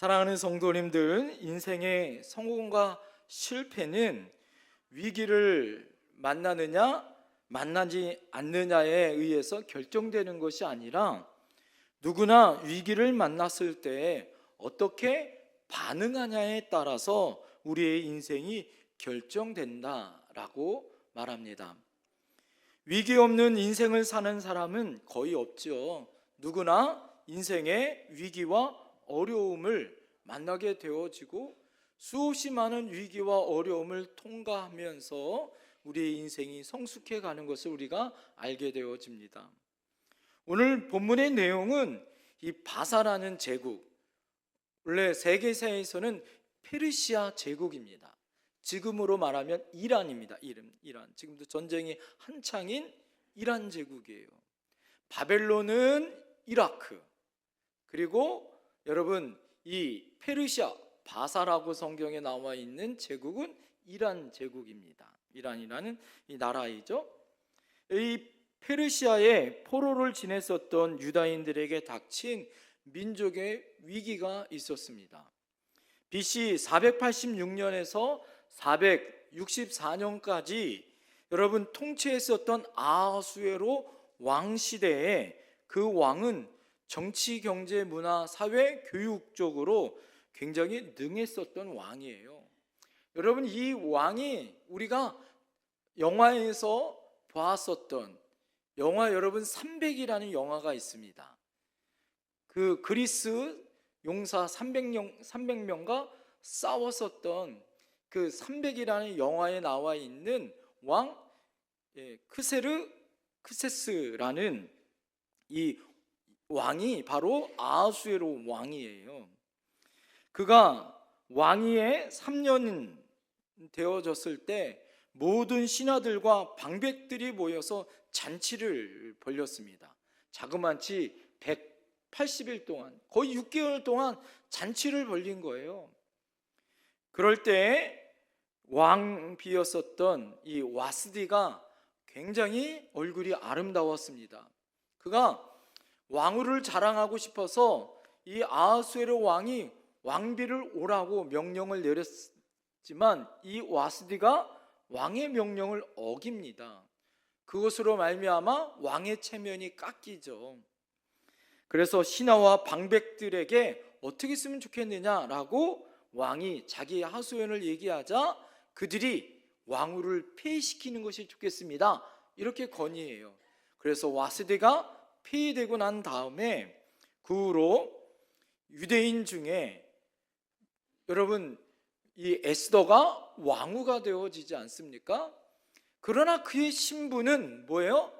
사랑하는 성도님들, 인생의 성공과 실패는 위기를 만나느냐 만나지 않느냐에 의해서 결정되는 것이 아니라 누구나 위기를 만났을 때 어떻게 반응하냐에 따라서 우리의 인생이 결정된다라고 말합니다. 위기 없는 인생을 사는 사람은 거의 없죠. 누구나 인생의 위기와 어려움을 만나게 되어지고 수없이 많은 위기와 어려움을 통과하면서 우리의 인생이 성숙해 가는 것을 우리가 알게 되어집니다. 오늘 본문의 내용은 이 바사라는 제국, 원래 세계사에서는 페르시아 제국입니다. 지금으로 말하면 이란입니다. 이란. 지금도 전쟁이 한창인 이란 제국이에요. 바벨론은 이라크, 그리고 여러분 이 페르시아 바사라고 성경에 나와 있는 제국은 이란 제국입니다. 이란이라는 이 나라이죠. 이 페르시아에 포로를 지냈었던 유다인들에게 닥친 민족의 위기가 있었습니다. BC 486년에서 464년까지 여러분 통치했었던 아하수에로 왕 시대에 그 왕은 정치, 경제, 문화, 사회, 교육적으로 굉장히 능했었던 왕이에요. 여러분 이 왕이 우리가 영화에서 보았었던 영화 여러분 300이라는 영화가 있습니다. 그 그리스 용사 300명과 싸웠었던 그 300이라는 영화에 나와 있는 왕 크세스라는 이 왕이 바로 아하수에로 왕이에요. 그가 왕위에 3년 되어졌을 때 모든 신하들과 방백들이 모여서 잔치를 벌였습니다. 자그마치 180일 동안, 거의 6개월 동안 잔치를 벌린 거예요. 그럴 때 왕비였었던 이 와스디가 굉장히 얼굴이 아름다웠습니다. 그가 왕후를 자랑하고 싶어서 이 아하수에로 왕이 왕비를 오라고 명령을 내렸지만 이 와스디가 왕의 명령을 어깁니다. 그것으로 말미암아 왕의 체면이 깎이죠. 그래서 신하와 방백들에게 어떻게 했으면 좋겠느냐라고 왕이 자기 하소연을 얘기하자 그들이 왕후를 폐위시키는 것이 좋겠습니다, 이렇게 건의해요. 그래서 와스디가 폐위되고 난 다음에 그 후로 유대인 중에 여러분 이 에스더가 왕후가 되어지지 않습니까? 그러나 그의 신부는 뭐예요?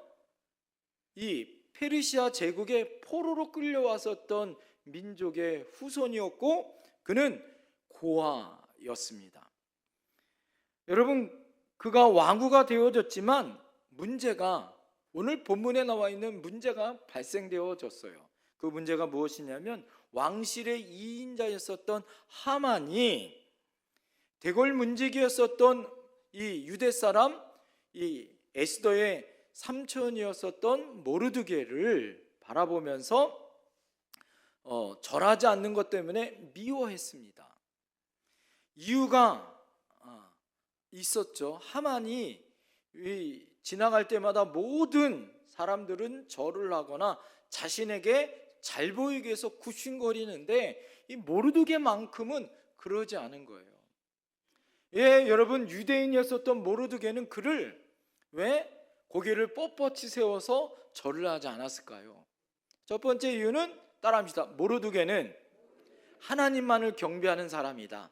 이 페르시아 제국의 포로로 끌려왔었던 민족의 후손이었고 그는 고아였습니다. 여러분 그가 왕후가 되어졌지만 문제가 오늘 본문에 나와 있는 문제가 발생되어졌어요. 그 문제가 무엇이냐면 왕실의 2인자였었던 하만이 대궐 문지기였었던 이 유대 사람 이 에스더의 삼촌이었었던 모르드게를 바라보면서 절하지 않는 것 때문에 미워했습니다. 이유가 있었죠. 하만이 지나갈 때마다 모든 사람들은 절을 하거나 자신에게 잘 보이기 위해서 굽신거리는데 이 모르드게만큼은 그러지 않은 거예요. 여러분 유대인이었었던 모르드게는 그를 왜 고개를 뻣뻣이 세워서 절을 하지 않았을까요? 첫 번째 이유는 따라합시다. 모르드게는 하나님만을 경배하는 사람이다.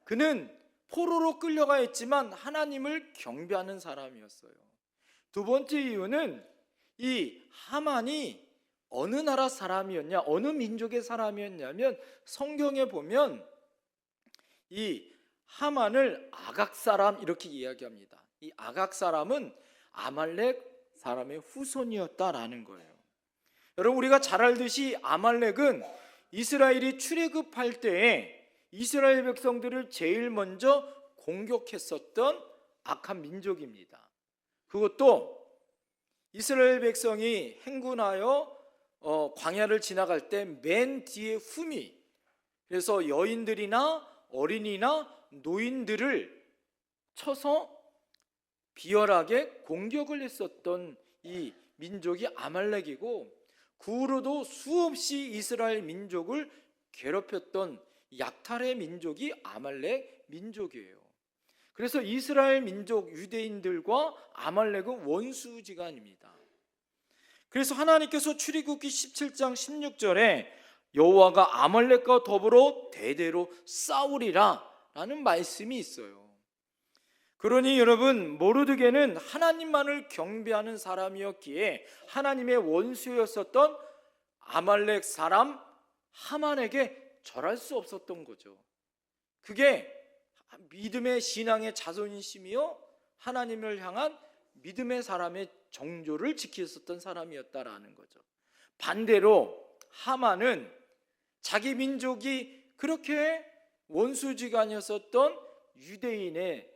그는 포로로 끌려가 있지만 하나님을 경배하는 사람이었어요. 두 번째 이유는 이 하만이 어느 나라 사람이었냐, 어느 민족의 사람이었냐면 성경에 보면 이 하만을 아각 사람 이렇게 이야기합니다. 이 아각 사람은 아말렉 사람의 후손이었다라는 거예요. 여러분 우리가 잘 알듯이 아말렉은 이스라엘이 출애굽할 때에 이스라엘 백성들을 제일 먼저 공격했었던 악한 민족입니다. 그것도 이스라엘 백성이 행군하여 광야를 지나갈 때 맨 뒤에 흠이, 그래서 여인들이나 어린이나 노인들을 쳐서 비열하게 공격을 했었던 이 민족이 아말렉이고, 그 후로도 수없이 이스라엘 민족을 괴롭혔던 약탈의 민족이 아말렉 민족이에요. 그래서 이스라엘 민족 유대인들과 아말렉은 원수지간입니다. 그래서 하나님께서 출애굽기 17장 16절에 여호와가 아말렉과 더불어 대대로 싸우리라 라는 말씀이 있어요. 그러니 여러분, 모르드게는 하나님만을 경배하는 사람이었기에 하나님의 원수였었던 아말렉 사람 하만에게 절할 수 없었던 거죠. 그게 믿음의 신앙의 자존심이요, 하나님을 향한 믿음의 사람의 정조를 지켰었던 사람이었다라는 거죠. 반대로 하만은 자기 민족이 그렇게 원수지간이었었던 유대인의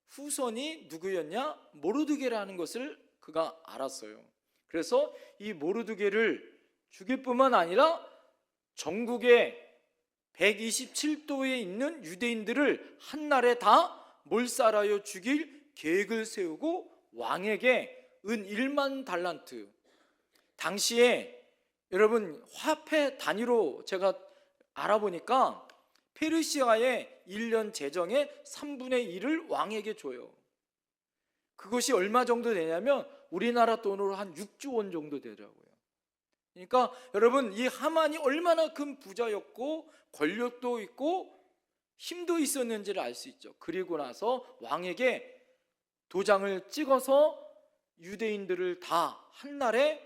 후손이 누구였냐? 모르드게라는 것을 그가 알았어요. 그래서 이 모르드게를 죽일 뿐만 아니라 전국의 127도에 있는 유대인들을 한날에 다 몰살하여 죽일 계획을 세우고 왕에게 은 1만 달란트, 당시에 여러분 화폐 단위로 제가 알아보니까 페르시아의 1년 재정의 3분의 1을 왕에게 줘요. 그것이 얼마 정도 되냐면 우리나라 돈으로 한 6조 원 정도 되더라고요. 그러니까 여러분, 이 하만이 얼마나 큰 부자였고 권력도 있고 힘도 있었는지를 알 수 있죠. 그리고 나서 왕에게 도장을 찍어서 유대인들을 다 한날에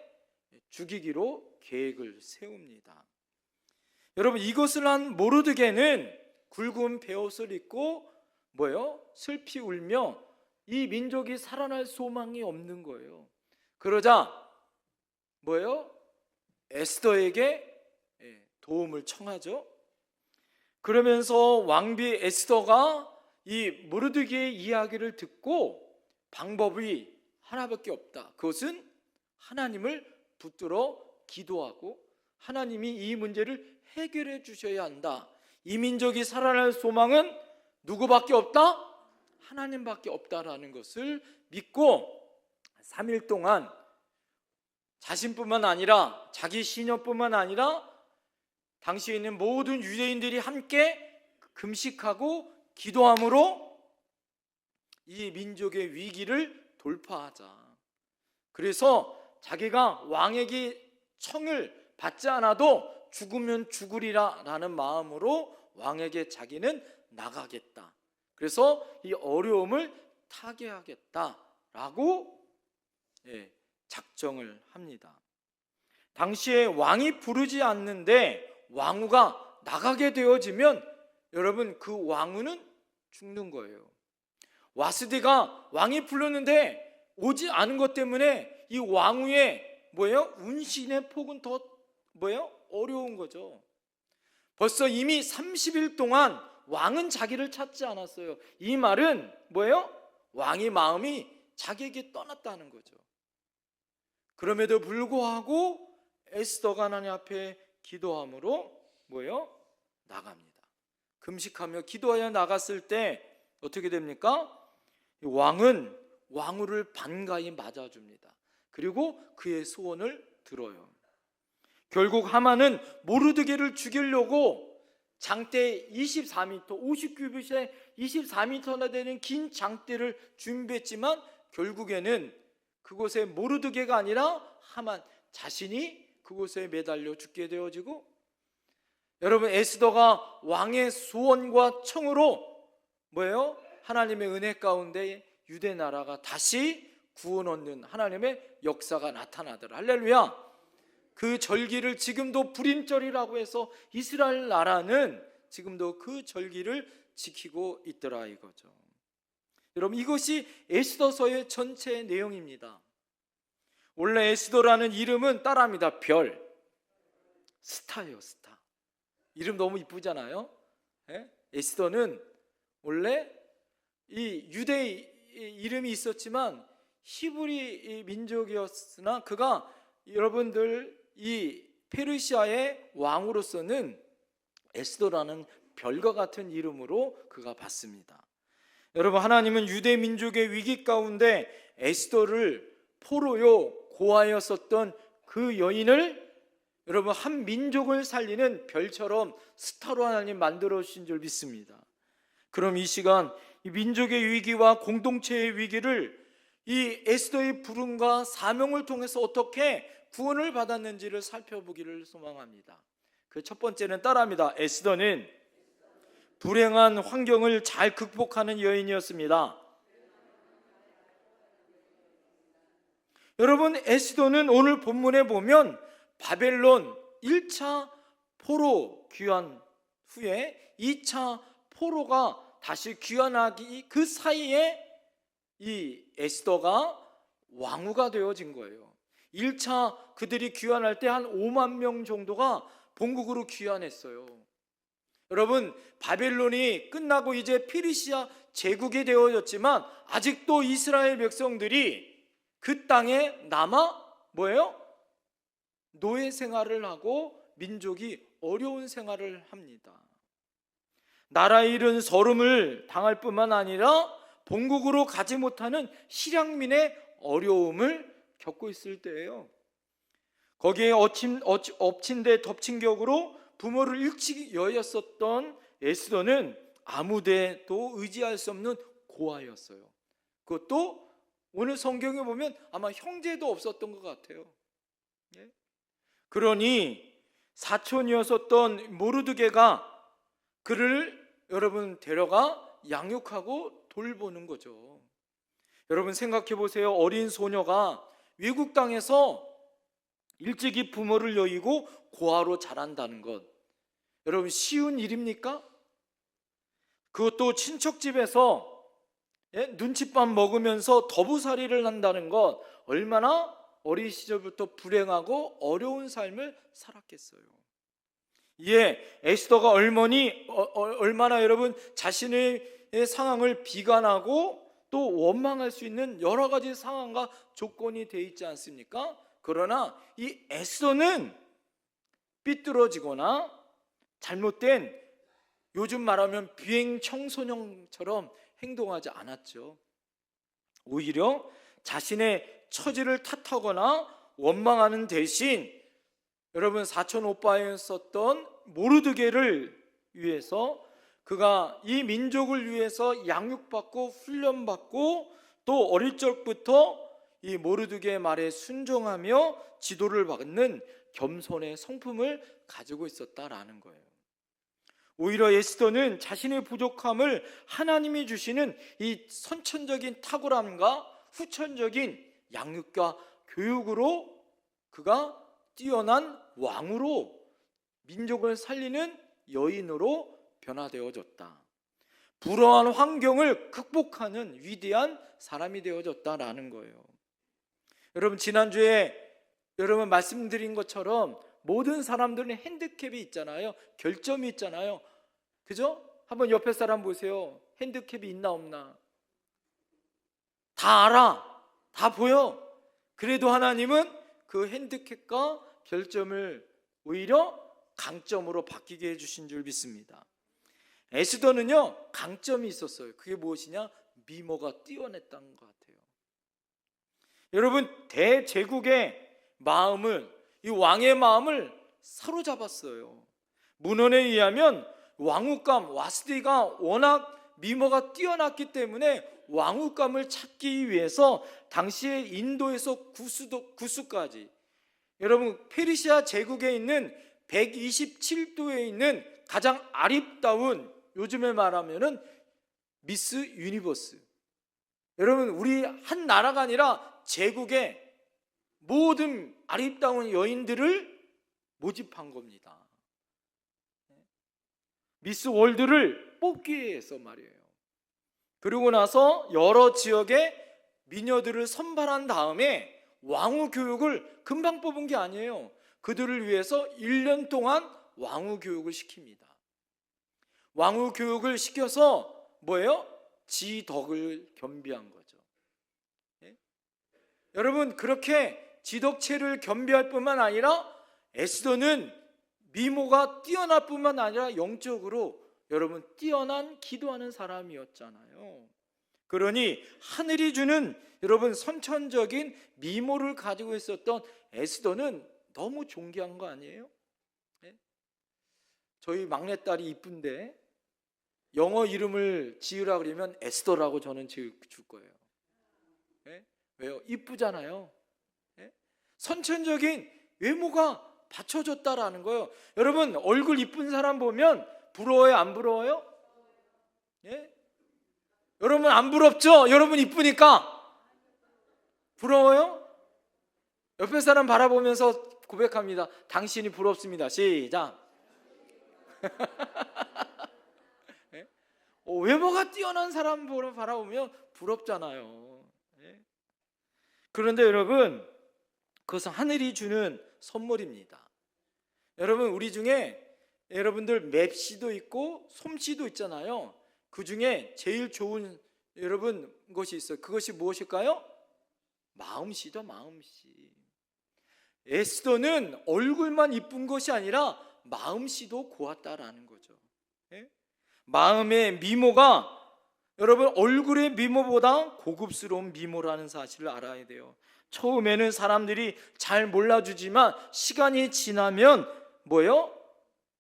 죽이기로 계획을 세웁니다. 여러분, 이것을 한 모르드게는 굵은 베옷을 입고 슬피 울며 이 민족이 살아날 소망이 없는 거예요. 그러자 에스더에게 도움을 청하죠. 그러면서 왕비 에스더가 이 모르드게의 이야기를 듣고 방법이 하나밖에 없다. 그것은 하나님을 붙들어 기도하고 하나님이 이 문제를 해결해 주셔야 한다. 이 민족이 살아날 소망은 누구밖에 없다? 하나님밖에 없다라는 것을 믿고 3일 동안 자신뿐만 아니라 자기 시녀뿐만 아니라 당시에 있는 모든 유대인들이 함께 금식하고 기도함으로 이 민족의 위기를 돌파하자. 그래서 자기가 왕에게 청을 받지 않아도 죽으면 죽으리라 라는 마음으로 왕에게 자기는 나가겠다. 그래서 이 어려움을 타개하겠다라고 작정을 합니다. 당시에 왕이 부르지 않는데 왕후가 나가게 되어지면 여러분, 그 왕후는 죽는 거예요. 와스디가 왕이 불렀는데 오지 않은 것 때문에 이 왕후의 운신의 폭은 더 어려운 거죠. 벌써 이미 30일 동안 왕은 자기를 찾지 않았어요. 이 말은 왕의 마음이 자기에게 떠났다는 거죠. 그럼에도 불구하고 에스더가 하나님 앞에 기도함으로 나갑니다. 금식하며 기도하여 나갔을 때 어떻게 됩니까? 왕은 왕후를 반가이 맞아줍니다. 그리고 그의 소원을 들어요. 결국 하만은 모르드게를 죽이려고 장대 24m, 50규빗에 24m나 되는 긴 장대를 준비했지만 결국에는 그곳에 모르드게가 아니라 하만 자신이 그곳에 매달려 죽게 되어지고, 여러분, 에스더가 왕의 소원과 청으로 하나님의 은혜 가운데 유대 나라가 다시 구원 얻는 하나님의 역사가 나타나더라. 할렐루야. 그 절기를 지금도 불임절이라고 해서 이스라엘 나라는 지금도 그 절기를 지키고 있더라 이거죠. 여러분, 이것이 에스더서의 전체 내용입니다. 원래 에스더라는 이름은 따라합니다. 별, 스타예요. 스타. 이름 너무 이쁘잖아요. 에스더는 원래 이 유대 이름이 있었지만 히브리 민족이었으나 그가 여러분들 이 페르시아의 왕으로서는 에스더라는 별과 같은 이름으로 그가 받습니다. 여러분, 하나님은 유대 민족의 위기 가운데 에스더를 포로요 고아였었던 그 여인을 여러분 한 민족을 살리는 별처럼 스타로 하나님 만들어 주신 줄 믿습니다. 그럼 이 시간 이 민족의 위기와 공동체의 위기를 이 에스더의 부름과 사명을 통해서 어떻게 구원을 받았는지를 살펴보기를 소망합니다. 그 첫 번째는 따라합니다. 에스더는 불행한 환경을 잘 극복하는 여인이었습니다. 여러분, 에스더는 오늘 본문에 보면 바벨론 1차 포로 귀환 후에 2차 포로가 다시 귀환하기 그 사이에 이 에스더가 왕후가 되어진 거예요. 1차 그들이 귀환할 때 한 5만 명 정도가 본국으로 귀환했어요. 여러분, 바벨론이 끝나고 이제 페르시아 제국이 되어졌지만 아직도 이스라엘 백성들이 그 땅에 남아 뭐예요? 노예 생활을 하고 민족이 어려운 생활을 합니다. 나라 잃은 서름을 당할 뿐만 아니라 본국으로 가지 못하는 실향민의 어려움을 겪고 있을 때예요. 거기에 엎친 데 덮친 격으로 부모를 일찍 여였었던 에스더는 아무데도 의지할 수 없는 고아였어요. 그것도 오늘 성경에 보면 아마 형제도 없었던 것 같아요. 그러니 사촌이었었던 모르드게가 그를 여러분 데려가 양육하고 돌보는 거죠. 여러분 생각해 보세요. 어린 소녀가 외국 땅에서 일찍이 부모를 여의고 고아로 자란다는 것, 여러분 쉬운 일입니까? 그것도 친척집에서 눈칫밥 먹으면서 더부살이를 한다는 것, 얼마나 어린 시절부터 불행하고 어려운 삶을 살았겠어요. 이에 에스더가 얼마나 여러분 자신의 상황을 비관하고 또 원망할 수 있는 여러 가지 상황과 조건이 돼 있지 않습니까? 그러나 이 에스더는 삐뚤어지거나 잘못된, 요즘 말하면 비행 청소년처럼 행동하지 않았죠. 오히려 자신의 처지를 탓하거나 원망하는 대신 여러분 사촌 오빠였었던 모르드게를 위해서, 그가 이 민족을 위해서 양육받고 훈련받고 또 어릴 적부터 이 모르드게의 말에 순종하며 지도를 받는 겸손의 성품을 가지고 있었다라는 거예요. 오히려 에스더는 자신의 부족함을 하나님이 주시는 이 선천적인 탁월함과 후천적인 양육과 교육으로 그가 뛰어난 왕으로 민족을 살리는 여인으로 변화되어졌다. 불우한 환경을 극복하는 위대한 사람이 되어졌다라는 거예요. 여러분 지난주에 여러분 말씀드린 것처럼 모든 사람들은 핸디캡이 있잖아요. 결점이 있잖아요. 그죠? 한번 옆에 사람 보세요. 핸디캡이 있나 없나? 다 알아. 다 보여. 그래도 하나님은 그 핸디캡과 결점을 오히려 강점으로 바뀌게 해주신 줄 믿습니다. 에스더는요 강점이 있었어요. 그게 무엇이냐? 미모가 뛰어냈다는 것 같아요. 여러분 대제국의 마음을, 이 왕의 마음을 사로잡았어요. 문헌에 의하면 왕후감 와스디가 워낙 미모가 뛰어났기 때문에 왕후감을 찾기 위해서 당시에 인도에서 구스까지, 여러분 페르시아 제국에 있는 127도에 있는 가장 아름다운, 요즘에 말하면은 미스 유니버스, 여러분 우리 한 나라가 아니라 제국의 모든 아름다운 여인들을 모집한 겁니다. 미스 월드를 뽑기 위해서 말이에요. 그리고 나서 여러 지역의 미녀들을 선발한 다음에 왕후 교육을 금방 뽑은 게 아니에요. 그들을 위해서 1년 동안 왕후 교육을 시킵니다. 왕후 교육을 시켜서 뭐예요? 지덕을 겸비한 거죠. 여러분 그렇게 지덕체를 겸비할 뿐만 아니라 에스더는 미모가 뛰어날 뿐만 아니라 영적으로 여러분 뛰어난 기도하는 사람이었잖아요. 그러니 하늘이 주는 여러분 선천적인 미모를 가지고 있었던 에스더는 너무 존귀한 거 아니에요? 네? 저희 막내딸이 이쁜데 영어 이름을 지으라 그러면 에스더라고 저는 줄 거예요. 네? 왜요? 이쁘잖아요. 네? 선천적인 외모가 받쳐줬다라는 거예요. 여러분 얼굴 이쁜 사람 보면 부러워요? 안 부러워요? 예? 여러분 안 부럽죠? 여러분 이쁘니까 부러워요? 옆에 사람 바라보면서 고백합니다. 당신이 부럽습니다. 시작. 예? 외모가 뛰어난 사람 바라보면 부럽잖아요. 예? 그런데 여러분 그것은 하늘이 주는 선물입니다. 여러분 우리 중에 여러분들 맵시도 있고 솜씨도 있잖아요. 그 중에 제일 좋은 여러분 것이 있어요. 그것이 무엇일까요? 마음씨죠. 마음씨. 에스더는 얼굴만 이쁜 것이 아니라 마음씨도 고왔다라는 거죠. 예? 마음의 미모가 여러분 얼굴의 미모보다 고급스러운 미모라는 사실을 알아야 돼요. 처음에는 사람들이 잘 몰라주지만 시간이 지나면 뭐예요?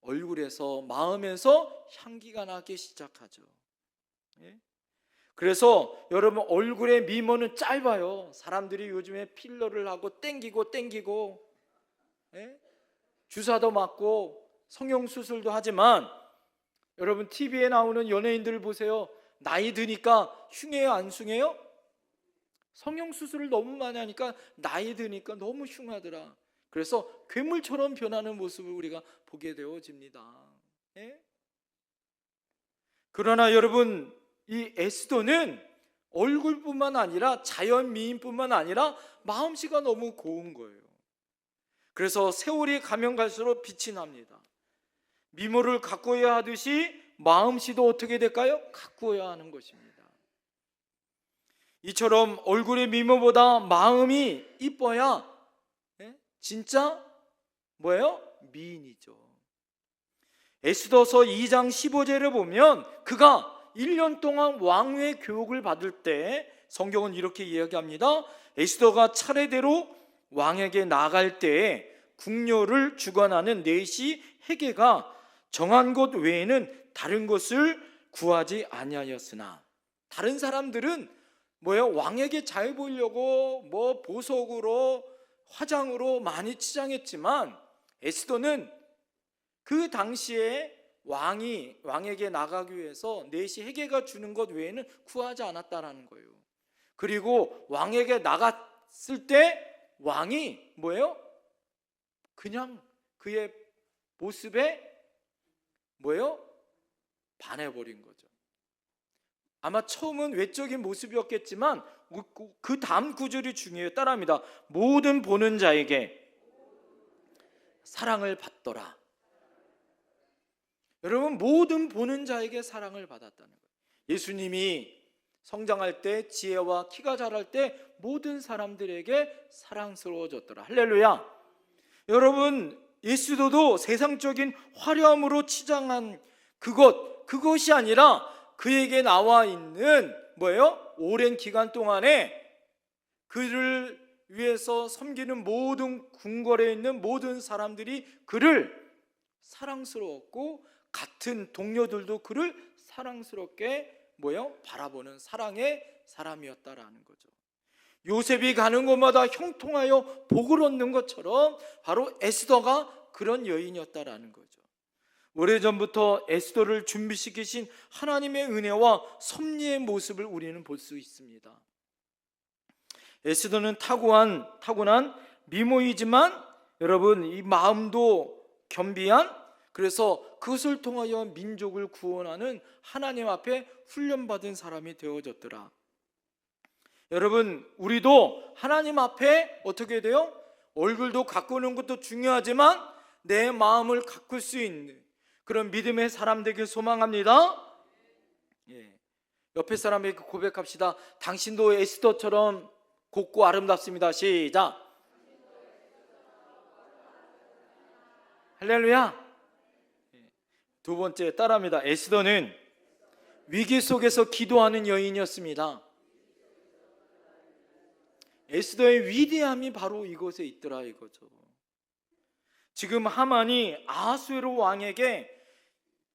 얼굴에서 마음에서 향기가 나기 시작하죠. 예? 그래서 여러분 얼굴의 미모는 짧아요. 사람들이 요즘에 필러를 하고 땡기고 예? 주사도 맞고 성형수술도 하지만 여러분 TV에 나오는 연예인들 보세요. 나이 드니까 흉해요? 안 흉해요? 성형수술을 너무 많이 하니까 나이 드니까 너무 흉하더라. 그래서 괴물처럼 변하는 모습을 우리가 보게 되어집니다. 예? 그러나 여러분 이 에스더는 얼굴뿐만 아니라 자연 미인뿐만 아니라 마음씨가 너무 고운 거예요. 그래서 세월이 가면 갈수록 빛이 납니다. 미모를 가꾸어야 하듯이 마음씨도 어떻게 될까요? 가꾸어야 하는 것입니다. 이처럼 얼굴의 미모보다 마음이 이뻐야 진짜 뭐예요? 미인이죠. 에스더서 2장 15절을 보면 그가 1년 동안 왕후의 교육을 받을 때 성경은 이렇게 이야기합니다. 에스더가 차례대로 왕에게 나갈 때에 궁녀를 주관하는 내시 헤게가 정한 것 외에는 다른 것을 구하지 아니하였으나 다른 사람들은 뭐예요? 왕에게 잘 보이려고 뭐 보석으로 화장으로 많이 치장했지만 에스더는 그 당시에 왕에게 나가기 위해서 내시 헤게가 주는 것 외에는 구하지 않았다라는 거예요. 그리고 왕에게 나갔을 때 왕이 뭐예요? 그냥 그의 모습에 뭐예요? 반해버린 거죠. 아마 처음은 외적인 모습이었겠지만 그 다음 구절이 중요해요. 따라합니다. 모든 보는 자에게 사랑을 받더라. 여러분 모든 보는 자에게 사랑을 받았다는 거예요. 예수님이 성장할 때 지혜와 키가 자랄 때 모든 사람들에게 사랑스러워졌더라. 할렐루야. 여러분 예수도 세상적인 화려함으로 치장한 그것이 아니라 그에게 나와 있는 뭐예요? 오랜 기간 동안에 그를 위해서 섬기는 모든 궁궐에 있는 모든 사람들이 그를 사랑스러웠고 같은 동료들도 그를 사랑스럽게 뭐예요? 바라보는 사랑의 사람이었다라는 거죠. 요셉이 가는 곳마다 형통하여 복을 얻는 것처럼 바로 에스더가 그런 여인이었다라는 거죠. 오래전부터 에스더를 준비시키신 하나님의 은혜와 섭리의 모습을 우리는 볼 수 있습니다. 에스더는 타고난 미모이지만 여러분 이 마음도 겸비한, 그래서 그것을 통하여 민족을 구원하는 하나님 앞에 훈련받은 사람이 되어졌더라. 여러분 우리도 하나님 앞에 어떻게 돼요? 얼굴도 가꾸는 것도 중요하지만 내 마음을 가꿀 수 있는 그런 믿음의 사람 되길 소망합니다. 예. 옆에 사람에게 고백합시다. 당신도 에스더처럼 곱고 아름답습니다. 시작. 할렐루야. 두 번째 따라합니다. 에스더는 위기 속에서 기도하는 여인이었습니다. 에스더의 위대함이 바로 이것에 있더라 이거죠. 지금 하만이 아하수에로 왕에게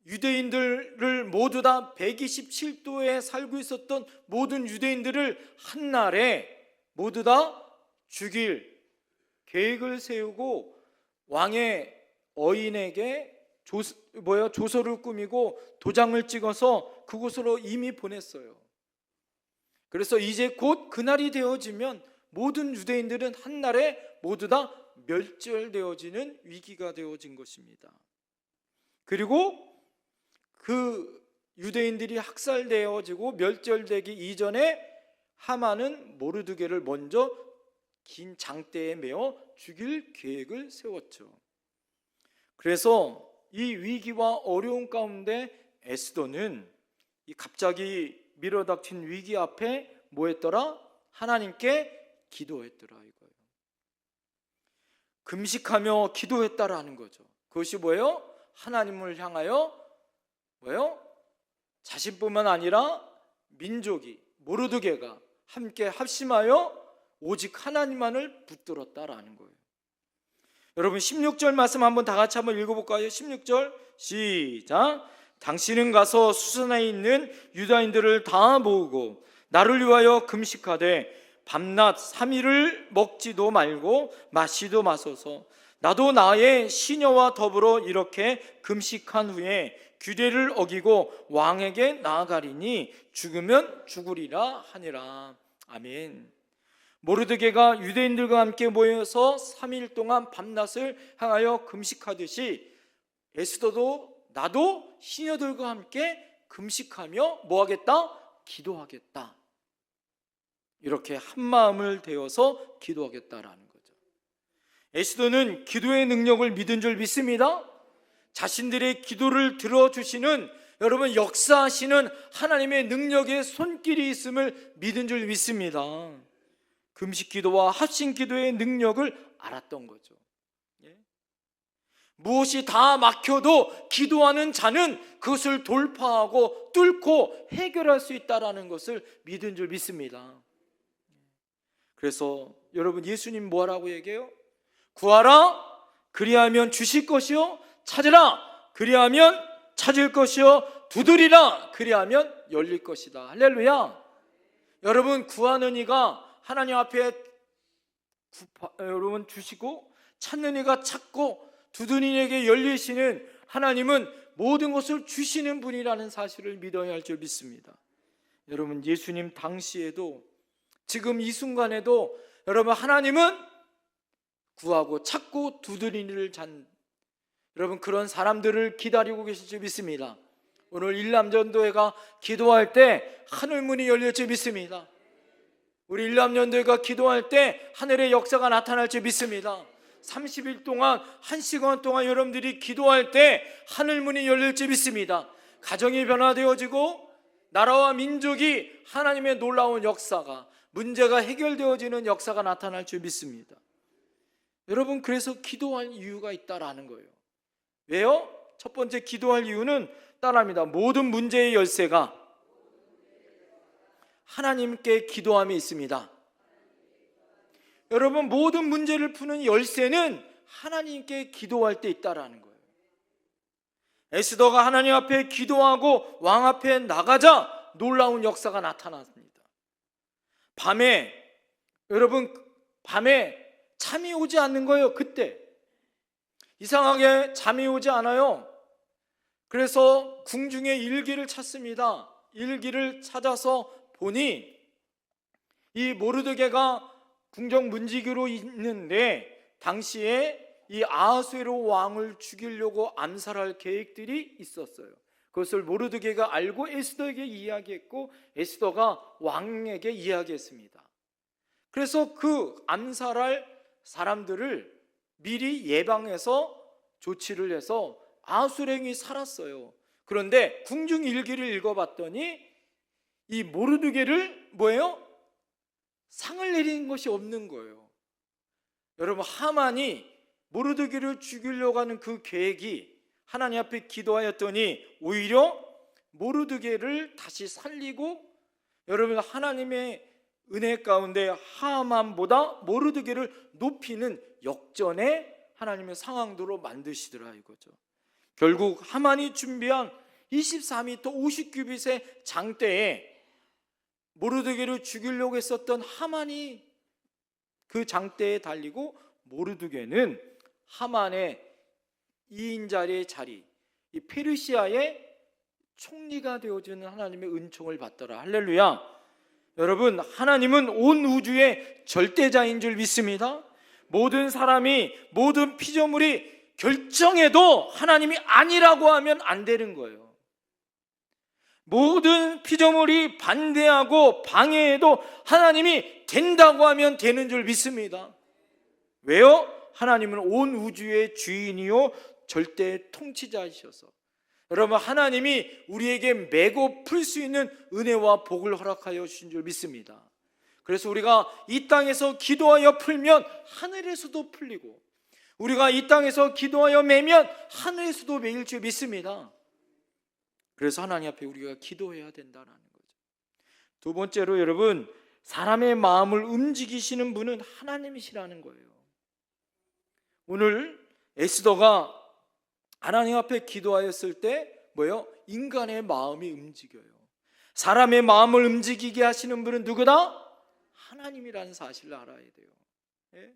유대인들을 모두 다 127도에 살고 있었던 모든 유대인들을 한날에 모두 다 죽일 계획을 세우고 왕의 어인에게 조서를 꾸미고 도장을 찍어서 그곳으로 이미 보냈어요. 그래서 이제 곧 그날이 되어지면 모든 유대인들은 한날에 모두 다 멸절되어지는 위기가 되어진 것입니다. 그리고 그 유대인들이 학살되어지고 멸절되기 이전에 하만은 모르드게를 먼저 긴 장대에 메어 죽일 계획을 세웠죠. 그래서 이 위기와 어려운 가운데 에스더는 이 갑자기 밀어닥친 위기 앞에 뭐 했더라? 하나님께 기도했더라 이거예요. 금식하며 기도했다라는 거죠. 그것이 뭐예요? 하나님을 향하여 뭐예요? 자신뿐만 아니라 민족이 모르드게가 함께 합심하여 오직 하나님만을 붙들었다라는 거예요. 여러분 16절 말씀 한번 다 같이 한번 읽어볼까요? 16절 시작. 당신은 가서 수산에 있는 유다인들을 다 모으고 나를 위하여 금식하되 밤낮 3일을 먹지도 말고 마시도 마소서. 나도 나의 시녀와 더불어 이렇게 금식한 후에 규례를 어기고 왕에게 나아가리니 죽으면 죽으리라 하니라. 아멘. 모르드게가 유대인들과 함께 모여서 3일 동안 밤낮을 향하여 금식하듯이 에스더도 나도 시녀들과 함께 금식하며 뭐 하겠다? 기도하겠다. 이렇게 한 마음을 되어서 기도하겠다라는 거죠. 에스더는 기도의 능력을 믿은 줄 믿습니다. 자신들의 기도를 들어주시는 여러분 역사하시는 하나님의 능력의 손길이 있음을 믿은 줄 믿습니다. 금식 기도와 합심 기도의 능력을 알았던 거죠. 무엇이 다 막혀도 기도하는 자는 그것을 돌파하고 뚫고 해결할 수 있다는 것을 믿은 줄 믿습니다. 그래서 여러분 예수님 뭐라고 얘기해요? 구하라 그리하면 주실 것이요, 찾으라 그리하면 찾을 것이요, 두드리라 그리하면 열릴 것이다. 할렐루야. 여러분 구하는 이가 하나님 앞에 여러분 주시고 찾는 이가 찾고 두드리는 이에게 열리시는 하나님은 모든 것을 주시는 분이라는 사실을 믿어야 할 줄 믿습니다. 여러분 예수님 당시에도 지금 이 순간에도 여러분 하나님은 구하고 찾고 두드리는 이를 잔 여러분 그런 사람들을 기다리고 계실 줄 믿습니다. 오늘 일남전도회가 기도할 때 하늘문이 열릴 줄 믿습니다. 우리 일남전도회가 기도할 때 하늘의 역사가 나타날 줄 믿습니다. 30일 동안 1시간 동안 여러분들이 기도할 때 하늘문이 열릴 줄 믿습니다. 가정이 변화되어지고 나라와 민족이 하나님의 놀라운 역사가 문제가 해결되어지는 역사가 나타날 줄 믿습니다. 여러분 그래서 기도할 이유가 있다라는 거예요. 왜요? 첫 번째 기도할 이유는 따라합니다. 모든 문제의 열쇠가 하나님께 기도함에 있습니다. 여러분 모든 문제를 푸는 열쇠는 하나님께 기도할 때 있다라는 거예요. 에스더가 하나님 앞에 기도하고 왕 앞에 나가자 놀라운 역사가 나타났습니다. 밤에 여러분 밤에 잠이 오지 않는 거예요. 그때 이상하게 잠이 오지 않아요. 그래서 궁중에 일기를 찾습니다. 일기를 찾아서 보니 이 모르드게가 궁정 문지기로 있는데 당시에 이 아하수에로 왕을 죽이려고 암살할 계획들이 있었어요. 그것을 모르드게가 알고 에스더에게 이야기했고 에스더가 왕에게 이야기했습니다. 그래서 그 암살할 사람들을 미리 예방해서 조치를 해서 아하수에로 살았어요. 그런데 궁중 일기를 읽어봤더니 이 모르드게를 뭐예요? 상을 내리는 것이 없는 거예요. 여러분 하만이 모르드게를 죽이려고 하는 그 계획이 하나님 앞에 기도하였더니 오히려 모르드게를 다시 살리고, 여러분, 하나님의 은혜 가운데 하만보다 모르드게를 높이는 역전의 하나님의 상황도로 만드시더라 이거죠. 결국 하만이 준비한 24m 50규빗의 장대에 모르드게를 죽이려고 했었던 하만이 그 장대에 달리고, 모르드게는 하만의 2인자리의 자리, 이 페르시아의 총리가 되어주는 하나님의 은총을 받더라. 할렐루야. 여러분, 하나님은 온 우주의 절대자인 줄 믿습니다. 모든 사람이, 모든 피조물이 결정해도 하나님이 아니라고 하면 안 되는 거예요. 모든 피조물이 반대하고 방해해도 하나님이 된다고 하면 되는 줄 믿습니다. 왜요? 하나님은 온 우주의 주인이요 절대 통치자이셔서, 여러분, 하나님이 우리에게 메고 풀 수 있는 은혜와 복을 허락하여 주신 줄 믿습니다. 그래서 우리가 이 땅에서 기도하여 풀면 하늘에서도 풀리고, 우리가 이 땅에서 기도하여 매면 하늘에서도 매일 줄 믿습니다. 그래서 하나님 앞에 우리가 기도해야 된다는 거죠. 두 번째로, 여러분, 사람의 마음을 움직이시는 분은 하나님이시라는 거예요. 오늘 에스더가 하나님 앞에 기도하였을 때 뭐예요? 인간의 마음이 움직여요. 사람의 마음을 움직이게 하시는 분은 누구다? 하나님이라는 사실을 알아야 돼요. 예?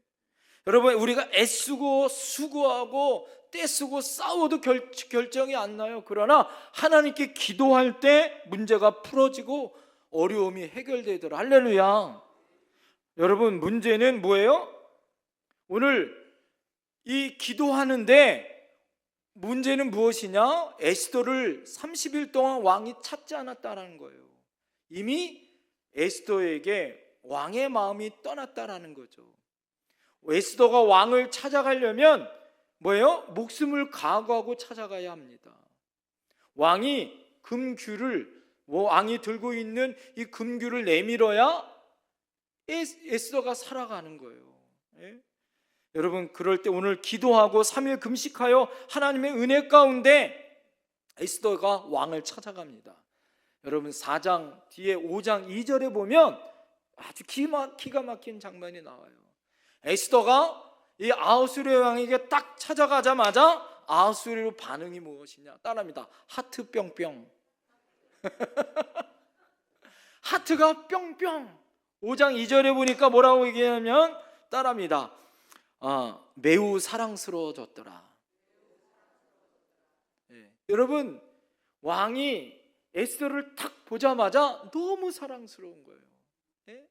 여러분, 우리가 애쓰고 수고하고 떼쓰고 싸워도 결정이 안 나요. 그러나 하나님께 기도할 때 문제가 풀어지고 어려움이 해결되더라. 할렐루야. 여러분, 문제는 뭐예요? 오늘 이 기도하는데 문제는 무엇이냐? 에스더를 30일 동안 왕이 찾지 않았다는 거예요. 이미 에스더에게 왕의 마음이 떠났다라는 거죠. 에스더가 왕을 찾아가려면 뭐예요? 목숨을 각오하고 찾아가야 합니다. 왕이 왕이 들고 있는 이 금규를 내밀어야 에스더가 살아가는 거예요. 예? 여러분, 그럴 때 오늘 기도하고 3일 금식하여 하나님의 은혜 가운데 에스더가 왕을 찾아갑니다. 여러분, 4장 뒤에 5장 2절에 보면 아주 기가 막힌 장면이 나와요. 에스더가 이 아하수르 왕에게 딱 찾아가자마자 아하수르 반응이 무엇이냐? 따라합니다. 하트 뿅뿅. 하트가 뿅뿅. 5장 2절에 보니까 뭐라고 얘기하냐면 따라합니다. 매우 사랑스러워졌더라. 예. 여러분, 왕이 에스더를 딱 보자마자 너무 사랑스러운 거예요. 예?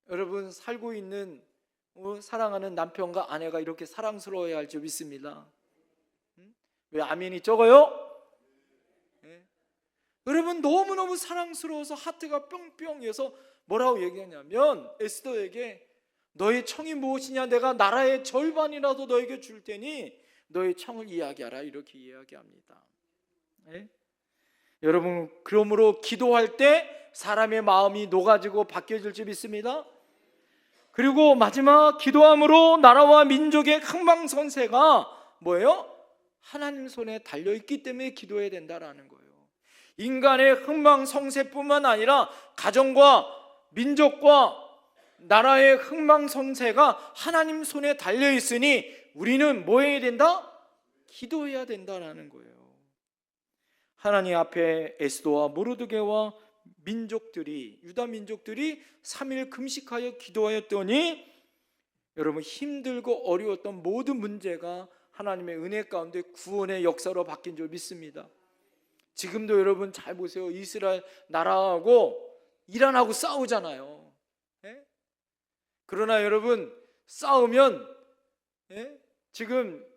여러분, 살고 있는 사랑하는 남편과 아내가 이렇게 사랑스러워야 할 줄 믿습니다. 왜 아멘이 적어요? 예? 여러분, 너무너무 사랑스러워서 하트가 뿅뿅해서 뭐라고 얘기하냐면 에스더에게 너의 청이 무엇이냐? 내가 나라의 절반이라도 너에게 줄 테니 너의 청을 이야기하라, 이렇게 이야기합니다. 네? 여러분, 그러므로 기도할 때 사람의 마음이 녹아지고 바뀌어질 줄 믿습니다. 그리고 마지막, 기도함으로 나라와 민족의 흥망성쇠가 뭐예요? 하나님 손에 달려있기 때문에 기도해야 된다라는 거예요. 인간의 흥망성쇠뿐만 아니라 가정과 민족과 나라의 흥망성쇠가 하나님 손에 달려있으니 우리는 뭐 해야 된다? 기도해야 된다는 거예요. 하나님 앞에 에스더와 모르드게와 민족들이, 유다 민족들이 3일 금식하여 기도하였더니 여러분, 힘들고 어려웠던 모든 문제가 하나님의 은혜 가운데 구원의 역사로 바뀐 줄 믿습니다. 지금도 여러분 잘 보세요. 이스라엘 나라하고 이란하고 싸우잖아요. 그러나 여러분, 싸우면 지금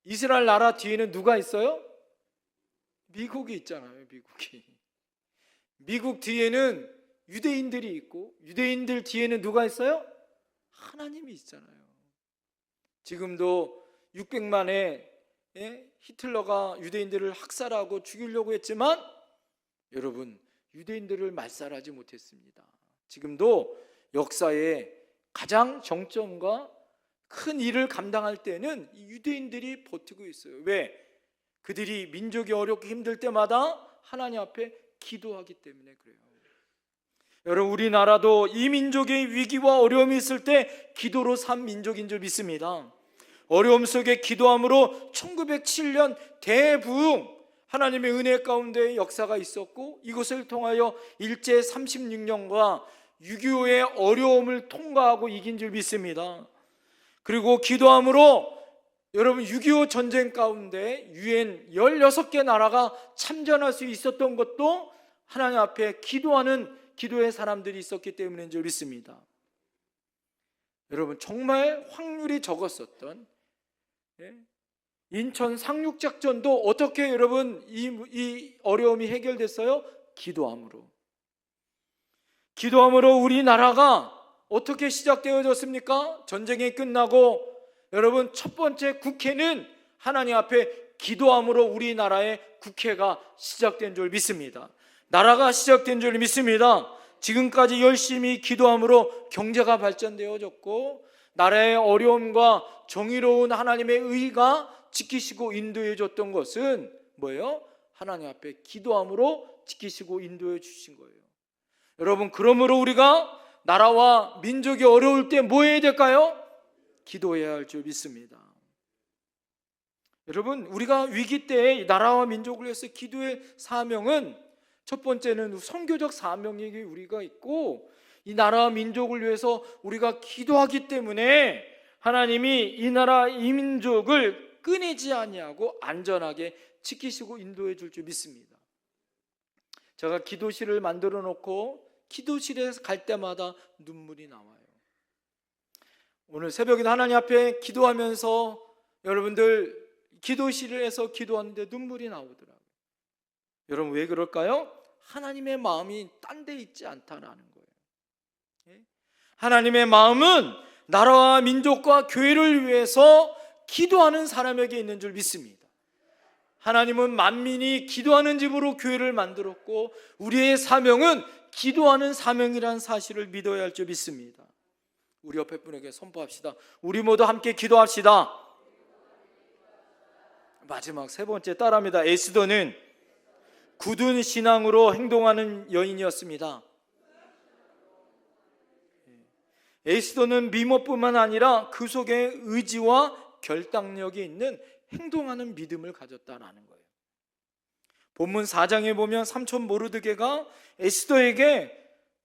이스라엘 나라 뒤에는 누가 있어요? 미국이 있잖아요. 미국 뒤에는 유대인들이 있고, 유대인들 뒤에는 누가 있어요? 하나님이 있잖아요. 지금도 600만의 히틀러가 유대인들을 학살하고 죽이려고 했지만 여러분, 유대인들을 말살하지 못했습니다. 지금도 역사의 가장 정점과 큰 일을 감당할 때는 이 유대인들이 버티고 있어요. 왜? 그들이 민족이 어렵고 힘들 때마다 하나님 앞에 기도하기 때문에 그래요. 여러분, 우리나라도 이 민족의 위기와 어려움이 있을 때 기도로 산 민족인 줄 믿습니다. 어려움 속에 기도함으로 1907년 대부흥, 하나님의 은혜 가운데 역사가 있었고, 이것을 통하여 일제 36년과 6.25의 어려움을 통과하고 이긴 줄 믿습니다. 그리고 기도함으로 여러분, 6.25 전쟁 가운데 유엔 16개 나라가 참전할 수 있었던 것도 하나님 앞에 기도하는 기도의 사람들이 있었기 때문인 줄 믿습니다. 여러분, 정말 확률이 적었었던 인천 상륙작전도 어떻게 여러분 이 어려움이 해결됐어요? 기도함으로 우리나라가 어떻게 시작되어졌습니까? 전쟁이 끝나고 여러분, 첫 번째 국회는 하나님 앞에 기도함으로 우리나라의 국회가 시작된 줄 믿습니다. 나라가 시작된 줄 믿습니다. 지금까지 열심히 기도함으로 경제가 발전되어졌고, 나라의 어려움과 정의로운 하나님의 의가 지키시고 인도해 줬던 것은 뭐예요? 하나님 앞에 기도함으로 지키시고 인도해 주신 거예요. 여러분, 그러므로 우리가 나라와 민족이 어려울 때 뭐 해야 될까요? 기도해야 할 줄 믿습니다. 여러분, 우리가 위기 때 나라와 민족을 위해서 기도의 사명은, 첫 번째는 선교적 사명이 우리가 있고, 이 나라와 민족을 위해서 우리가 기도하기 때문에 하나님이 이 나라 이 민족을 끊이지 아니하고 안전하게 지키시고 인도해 줄 줄 믿습니다. 제가 기도실을 만들어 놓고 기도실에 갈 때마다 눈물이 나와요. 오늘 새벽에도 하나님 앞에 기도하면서 여러분들 기도실에서 기도하는데 눈물이 나오더라고요. 여러분, 왜 그럴까요? 하나님의 마음이 딴 데 있지 않다라는 거예요. 하나님의 마음은 나라와 민족과 교회를 위해서 기도하는 사람에게 있는 줄 믿습니다. 하나님은 만민이 기도하는 집으로 교회를 만들었고, 우리의 사명은 기도하는 사명이라는 사실을 믿어야 할 줄 믿습니다. 우리 옆에 분에게 선포합시다. 우리 모두 함께 기도합시다. 마지막 세 번째 따라합니다. 에스더는 굳은 신앙으로 행동하는 여인이었습니다. 에스더는 미모뿐만 아니라 그 속에 의지와 결단력이 있는 행동하는 믿음을 가졌다라는 거예요. 본문 4장에 보면 삼촌 모르드게가 에스더에게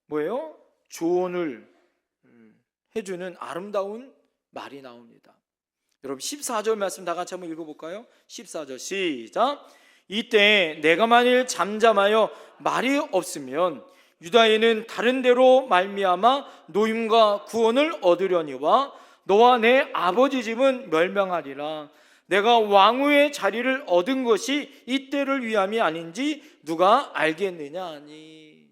뭐예요? 조언을 해주는 아름다운 말이 나옵니다. 여러분, 14절 말씀 다 같이 한번 읽어볼까요? 14절 시작. 이때 내가 만일 잠잠하여 말이 없으면 유다인은 다른 데로 말미암아 노임과 구원을 얻으려니와 너와 내 아버지 집은 멸망하리라. 내가 왕후의 자리를 얻은 것이 이때를 위함이 아닌지 누가 알겠느냐 하니.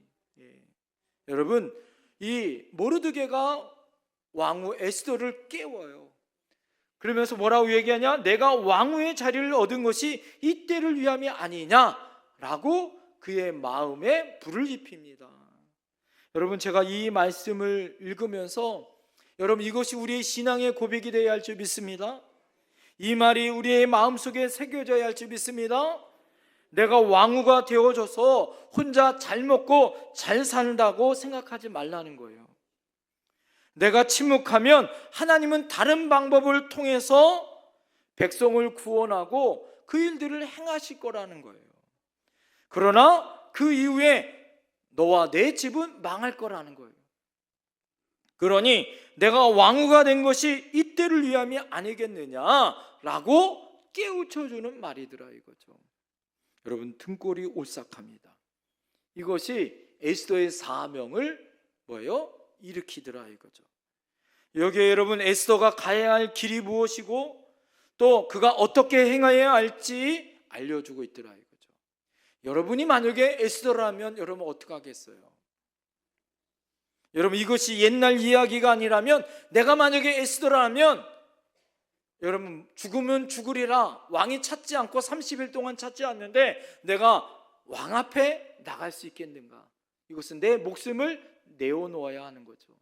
여러분, 이 모르드게가 왕후 에스더를 깨워요. 그러면서 뭐라고 얘기하냐? 내가 왕후의 자리를 얻은 것이 이때를 위함이 아니냐라고 그의 마음에 불을 지핍니다. 여러분, 제가 이 말씀을 읽으면서 여러분, 이것이 우리의 신앙의 고백이 되어야 할 줄 믿습니다. 이 말이 우리의 마음속에 새겨져야 할 줄 믿습니다. 내가 왕후가 되어져서 혼자 잘 먹고 잘 산다고 생각하지 말라는 거예요. 내가 침묵하면 하나님은 다른 방법을 통해서 백성을 구원하고 그 일들을 행하실 거라는 거예요. 그러나 그 이후에 너와 내 집은 망할 거라는 거예요. 그러니 내가 왕후가 된 것이 이때를 위함이 아니겠느냐라고 깨우쳐주는 말이더라 이거죠. 여러분, 등골이 오싹합니다. 이것이 에스더의 사명을 뭐예요? 일으키더라 이거죠. 여기에 여러분, 에스더가 가야 할 길이 무엇이고 또 그가 어떻게 행해야 할지 알려주고 있더라 이거죠. 여러분이 만약에 에스더라면 여러분 어떻게 하겠어요? 여러분, 이것이 옛날 이야기가 아니라면, 내가 만약에 에스더라면 여러분, 죽으면 죽으리라, 왕이 찾지 않고 30일 동안 찾지 않는데 내가 왕 앞에 나갈 수 있겠는가? 이것은 내 목숨을 내어놓아야 하는 거죠.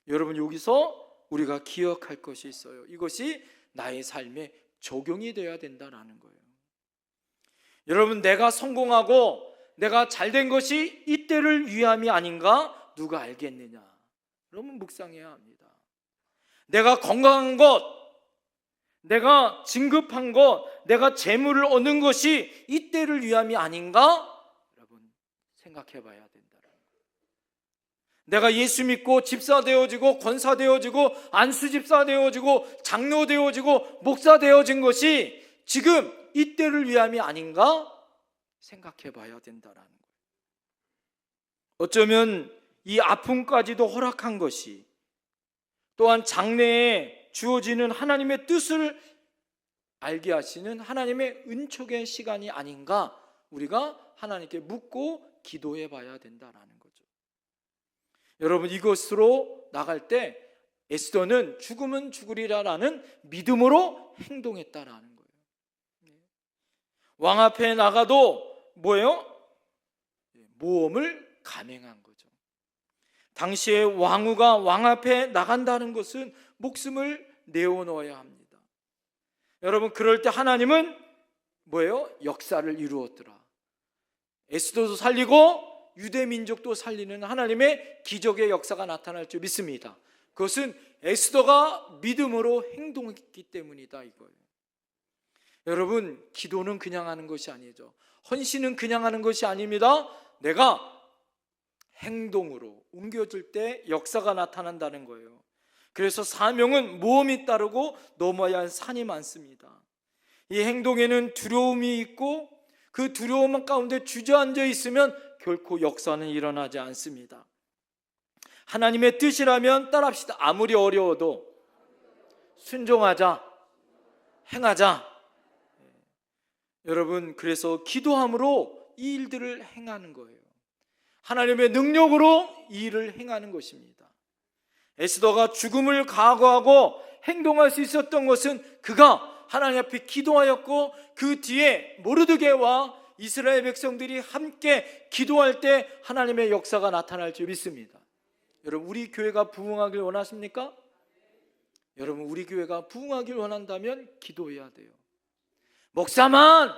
여러분, 여기서 우리가 기억할 것이 있어요. 이것이 나의 삶에 적용이 되어야 된다는 거예요. 여러분, 내가 성공하고 내가 잘된 것이 이때를 위함이 아닌가 누가 알겠느냐? 여러분, 묵상해야 합니다. 내가 건강한 것, 내가 진급한 것, 내가 재물을 얻는 것이 이때를 위함이 아닌가? 여러분, 생각해 봐야 된다는 거예요. 내가 예수 믿고 집사 되어지고 권사 되어지고 안수 집사 되어지고 장로 되어지고 목사 되어진 것이 지금 이때를 위함이 아닌가? 생각해 봐야 된다는 거예요. 어쩌면 이 아픔까지도 허락한 것이 또한 장래에 주어지는 하나님의 뜻을 알게 하시는 하나님의 은총의 시간이 아닌가, 우리가 하나님께 묻고 기도해 봐야 된다는 거죠. 여러분, 이것으로 나갈 때 에스더는 죽으면 죽으리라라는 믿음으로 행동했다라는 거예요. 왕 앞에 나가도 뭐예요? 모험을 감행한 거죠. 당시에 왕후가 왕 앞에 나간다는 것은 목숨을 내어놓아야 합니다. 여러분, 그럴 때 하나님은 뭐예요? 역사를 이루었더라. 에스더도 살리고 유대 민족도 살리는 하나님의 기적의 역사가 나타날 줄 믿습니다. 그것은 에스더가 믿음으로 행동했기 때문이다 이거예요. 여러분, 기도는 그냥 하는 것이 아니죠. 헌신은 그냥 하는 것이 아닙니다. 내가 행동으로 옮겨질 때 역사가 나타난다는 거예요. 그래서 사명은 모험이 따르고 넘어야 할 산이 많습니다. 이 행동에는 두려움이 있고 그 두려움 가운데 주저앉아 있으면 결코 역사는 일어나지 않습니다. 하나님의 뜻이라면 따라합시다. 아무리 어려워도 순종하자, 행하자. 여러분, 그래서 기도함으로 이 일들을 행하는 거예요. 하나님의 능력으로 이 일을 행하는 것입니다. 에스더가 죽음을 각오하고 행동할 수 있었던 것은 그가 하나님 앞에 기도하였고 그 뒤에 모르드게와 이스라엘 백성들이 함께 기도할 때 하나님의 역사가 나타날 줄 믿습니다. 여러분, 우리 교회가 부흥하길 원하십니까? 여러분, 우리 교회가 부흥하길 원한다면 기도해야 돼요. 목사만,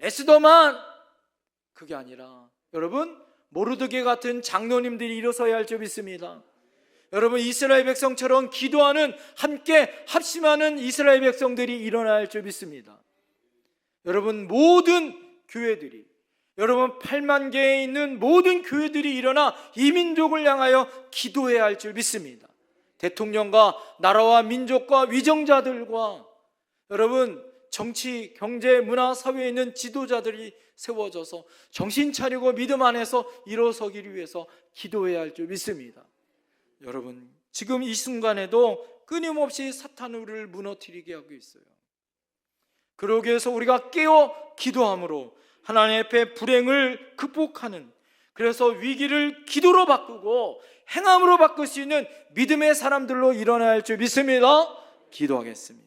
에스더만, 그게 아니라 여러분, 모르드게 같은 장로님들이 일어서야 할 줄 믿습니다. 여러분, 이스라엘 백성처럼 기도하는, 함께 합심하는 이스라엘 백성들이 일어나야 할 줄 믿습니다. 여러분, 모든 교회들이, 여러분 8만 개에 있는 모든 교회들이 일어나 이 민족을 향하여 기도해야 할 줄 믿습니다. 대통령과 나라와 민족과 위정자들과 여러분 정치, 경제, 문화, 사회에 있는 지도자들이 세워져서 정신 차리고 믿음 안에서 일어서기를 위해서 기도해야 할 줄 믿습니다. 여러분, 지금 이 순간에도 끊임없이 사탄은 우리를 무너뜨리게 하고 있어요. 그러기 위해서 우리가 깨어 기도함으로 하나님 앞에 불행을 극복하는, 그래서 위기를 기도로 바꾸고 행함으로 바꿀 수 있는 믿음의 사람들로 일어나야 할 줄 믿습니다. 기도하겠습니다.